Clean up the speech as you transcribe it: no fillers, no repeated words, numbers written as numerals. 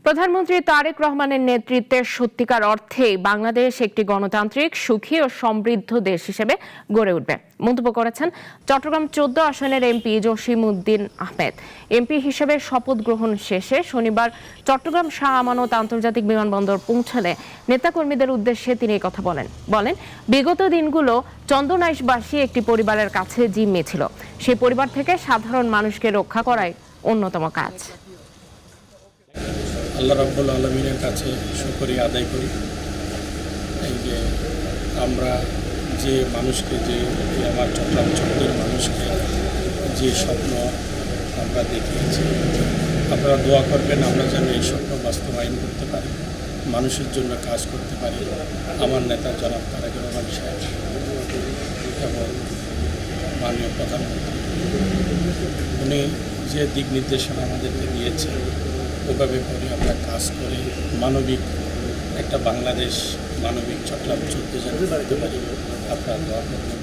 প্রধানমন্ত্রী তারেক রহমানের নেতৃত্বে সত্যিকার অর্থে বাংলাদেশ একটি গণতান্ত্রিক, সুখী ও সমৃদ্ধ দেশ হিসেবে গড়ে উঠবে মন্তব্য করেছেন চট্টগ্রাম ১৪ আসনের এমপি জসিমউদ্দিন আহমেদ। এমপি হিসেবে শপথ গ্রহণ শেষে শনিবার চট্টগ্রাম শাহ আমানত আন্তর্জাতিক বিমানবন্দর পৌঁছালে নেতাকর্মীদের উদ্দেশ্যে তিনি এই কথা বলেন বিগত দিনগুলো চন্দনাইশবাসী একটি পরিবারের কাছে জিম্মি ছিল। সেই পরিবার থেকে সাধারণ মানুষকে রক্ষা করাই অন্যতম কাজ। আল্লাহ রাব্বুল আলামিনের কাছে শুকরিয়া আদায় করি। এই যে আমরা যে মানুষকে যে আমার চট্টগ্রাম শহরের মানুষকে যে স্বপ্ন আমরা দেখিয়েছি, আপনারা দোয়া করবেন আমরা যেন এই স্বপ্ন বাস্তবায়ন করতে পারি, মানুষের জন্য কাজ করতে পারি। আমার নেতা জনাব তারেক রহমান সাহেব এবং মাননীয় প্রধানমন্ত্রী উনি যে দিক নির্দেশনা আমাদেরকে দিয়েছে ওভাবে করে আমরা কাজ করে মানবিক একটা বাংলাদেশ, মানবিক চট্টগ্রাম ১৪ জাতি করতে পারি। আপনারা দোয়া করবেন।